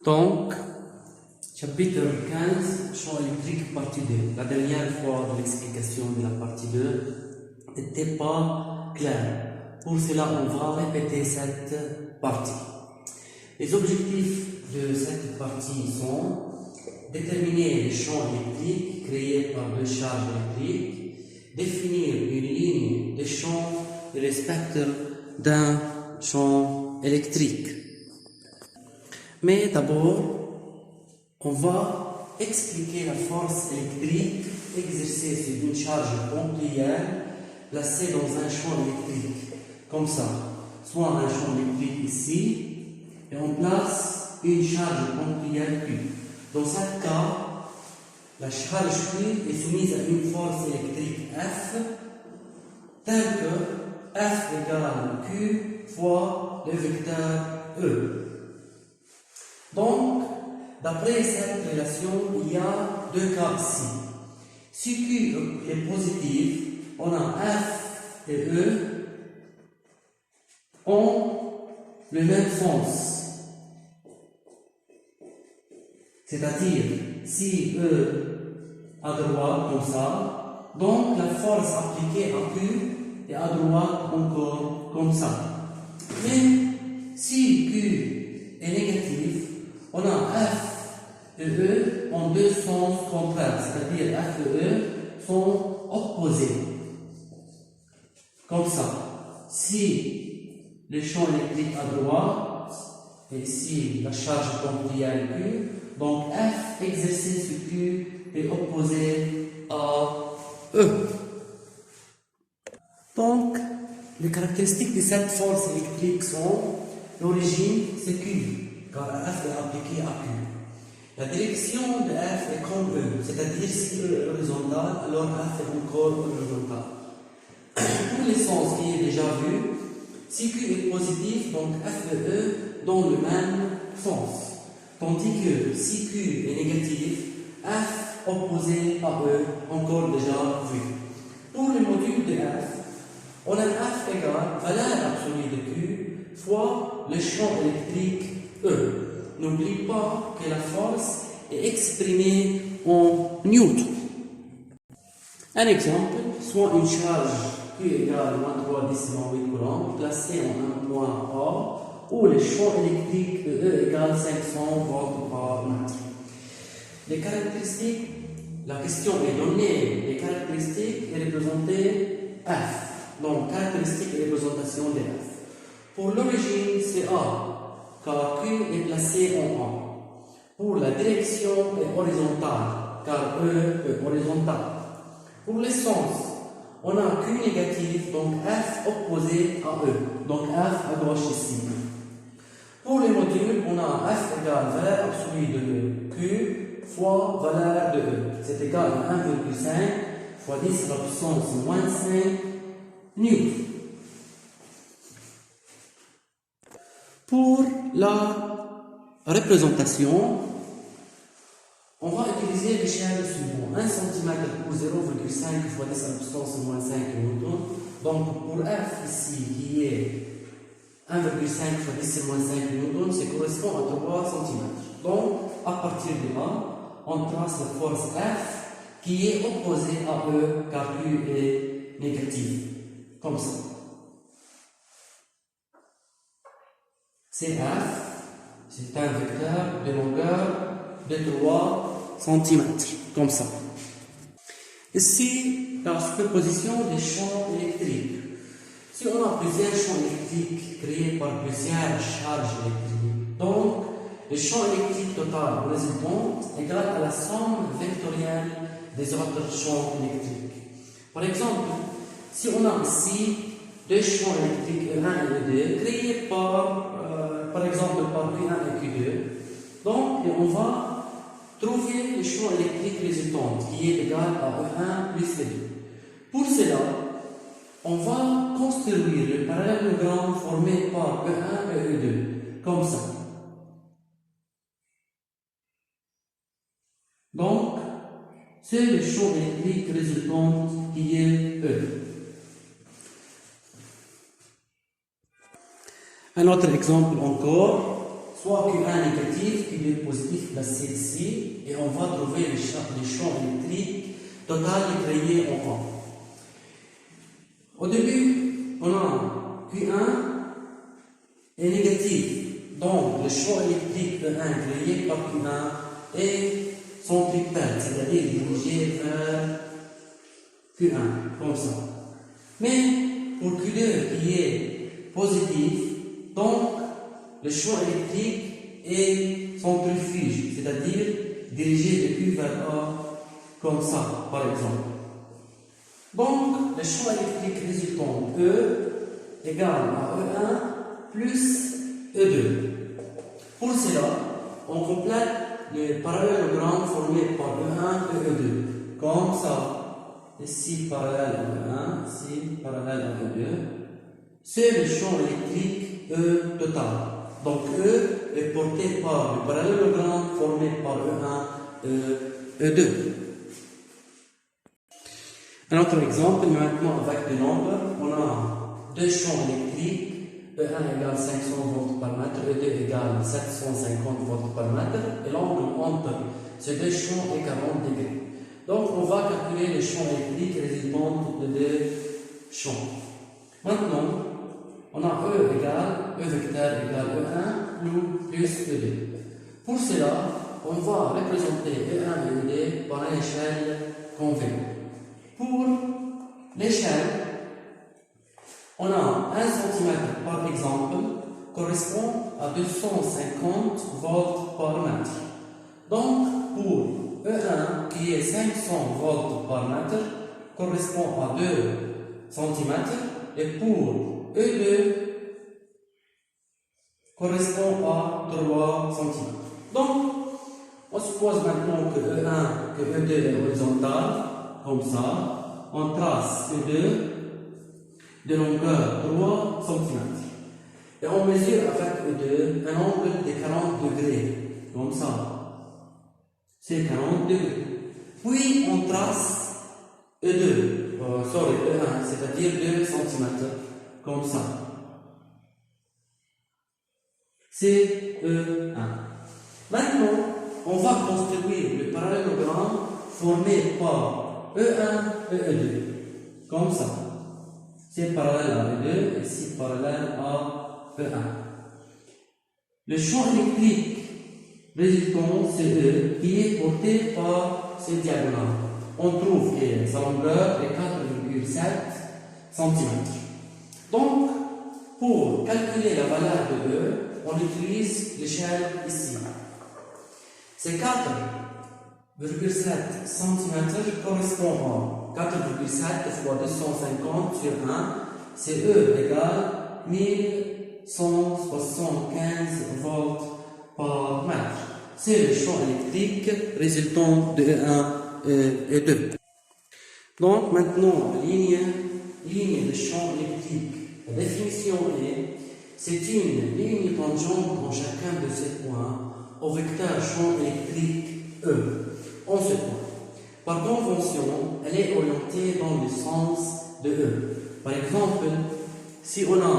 Donc, chapitre 15, champ électrique, partie 2. La dernière fois de l'explication de la partie 2 n'était pas claire. Pour cela, on va répéter cette partie. Les objectifs de cette partie sont déterminer les champs électriques créés par deux charges électriques, définir une ligne de champ et le spectre d'un champ électrique. Mais d'abord, on va expliquer la force électrique exercée sur une charge ponctuelle placée dans un champ électrique, comme ça, soit un champ électrique ici, et on place une charge ponctuelle Q. Dans ce cas, la charge Q est soumise à une force électrique F, telle que F égale Q fois le vecteur E. Donc, d'après cette relation, il y a deux cas ici. Si Q est positif, on a F et E ont le même sens. C'est-à-dire, si E à droite comme ça, donc la force appliquée à Q est à droite encore comme ça. Mais si Q est négatif, on a F et E en deux sens contraires, c'est-à-dire F et E sont opposés. Comme ça. Si le champ électrique à droite, et si la charge ponctuelle Q, donc F exercé sur Q est opposé à E. Donc, les caractéristiques de cette force électrique sont l'origine, c'est Q, car F est appliqué à Q. La direction de F est comme E, c'est-à-dire si E est horizontal, alors F est encore horizontal. Pour les sens qui est déjà vu, si Q est positif, donc F et E dans le même sens. Tandis que si Q est négatif, F opposé à E, encore déjà vu. Pour le module de F, on a F égale valeur absolue de Q fois le champ électrique E. N'oublie pas que la force est exprimée en newton. Un exemple, soit une charge Q égale -3 10 8 coulombs placée en un point A, où le champ électrique de E égale 500 volts par mètre. Les caractéristiques, la question est donnée, les caractéristiques est représentée F. Donc, caractéristiques et représentation de F. Pour l'origine, c'est A, car Q est placé en A. Pour la direction est horizontale, car E est horizontal. Pour les sens, on a Q négatif, donc F opposé à E. Donc F à gauche ici. Pour les modules, on a F égale valeur absolue de Q fois valeur de E. C'est égal à 1,5 fois 10 à la puissance moins 5 newtons. Pour la représentation, on va utiliser l'échelle suivante. 1 cm pour 0,5 fois 10 à la puissance moins 5 newtons. Donc pour F ici, qui est 1,5 fois 10 moins 5 newtons, ça correspond à 3 cm. Donc, à partir de là, on trace la force F qui est opposée à E car Q est négatif. Comme ça. C'est F, c'est un vecteur de longueur de 3 cm. Comme ça. Ici, la superposition des champs électriques. Si on a plusieurs champs électriques créés par plusieurs charges électriques, donc le champ électrique total résultant est égal à la somme vectorielle des autres champs électriques. Par exemple, si on a ici deux champs électriques E1 et E2 créés par exemple par Q1 et Q2, donc on va trouver le champ électrique résultant qui est égal à E1 plus E2. Pour cela, on va construire le parallélogramme formé par E1 et E2, comme ça. Donc, c'est le champ électrique résultant qui est E. Un autre exemple encore, soit Q1 négatif, Q2 positif placé ici, et on va trouver les champs électriques total créés en A. Au début, on a Q1 est négatif, donc le champ électrique de 1 créé par Q1 est centripète, c'est-à-dire dirigé vers Q1, comme ça. Mais pour Q2 qui est positif, donc le champ électrique est centrifuge, c'est-à-dire dirigé de Q vers A, comme ça, par exemple. Donc, le champ électrique résultant E égale à E1 plus E2. Pour cela, on complète le parallélogramme formé par E1 et E2. Comme ça, ici parallèle à E1, ici parallèle à E2. C'est le champ électrique E total. Donc E est porté par le parallélogramme formé par E1 et E2. Un autre exemple, maintenant avec des nombres, on a deux champs électriques, E1 égale 500 volts par mètre, E2 égale 750 volts par mètre, et l'angle entre ces deux champs est 40 degrés. Donc on va calculer les champs électriques résultant de deux champs. Maintenant, on a E vecteur égale E1 plus E2. Pour cela, on va représenter E1 et E2 par une échelle convenue. Pour l'échelle, on a 1 cm par exemple correspond à 250 volts par mètre. Donc pour E1 qui est 500 volts par mètre correspond à 2 cm et pour E2 correspond à 3 cm. Donc on suppose maintenant que E2 est horizontal. Comme ça, on trace E2 de longueur 3 cm. Et on mesure avec E2 un angle de 40 degrés. Comme ça. C'est 40 degrés. Puis on trace E1, c'est-à-dire 2 cm. Comme ça. C'est E1. Maintenant, on va construire le parallélogramme formé par E1 et E2, comme ça. C'est parallèle à E2 et ici parallèle à E1. Le champ électrique résultant, c'est E qui est porté par ces diagonales. On trouve que sa longueur est 4,7 cm. Donc, pour calculer la valeur de E, on utilise l'échelle ici. C'est 4,7 cm correspond à 4,7 fois 250 sur 1, c'est E égale 1175 volts par mètre. C'est le champ électrique résultant de E1 et 2. Donc maintenant, ligne de champ électrique. La définition est, c'est une ligne tangente dans chacun de ces points au vecteur champ électrique E. En ce point. Par convention, elle est orientée dans le sens de E. Par exemple, si on a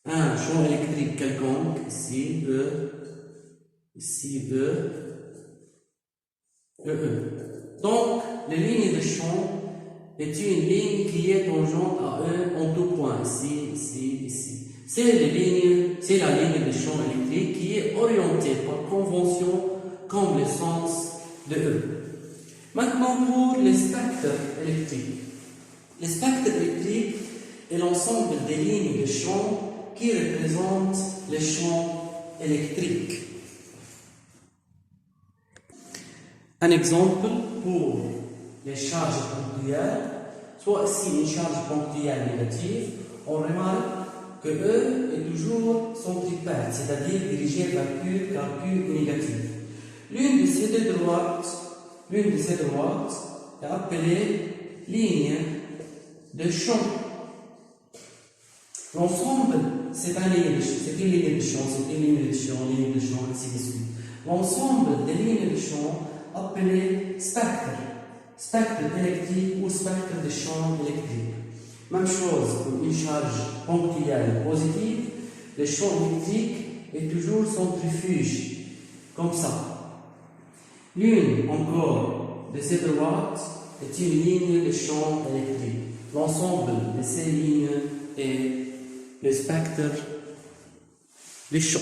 un champ électrique quelconque, ici E, ici E, E. Donc, la ligne de champ est une ligne qui est tangente à E en tout point, ici, ici, ici. C'est la ligne de champ électrique qui est orientée par convention comme le sens de E. Maintenant pour les spectres électriques. Les spectres électriques est l'ensemble des lignes de champ qui représentent les champs électriques. Un exemple pour les charges ponctuelles, soit ici une charge ponctuelle négative, on remarque que E est toujours centripète, c'est-à-dire dirigé vers Q car Q est négatif. L'une de ces deux droites est appelée ligne de champ. L'ensemble, c'est une ligne de champ, ainsi de suite. L'ensemble des lignes de champ appelées spectre électrique ou spectre de champ électrique. Même chose pour une charge ponctuelle positive, le champ électrique toujours centrifuge, comme ça. L'une encore de ces droites est une ligne de champ électrique. L'ensemble de ces lignes est le spectre du champ.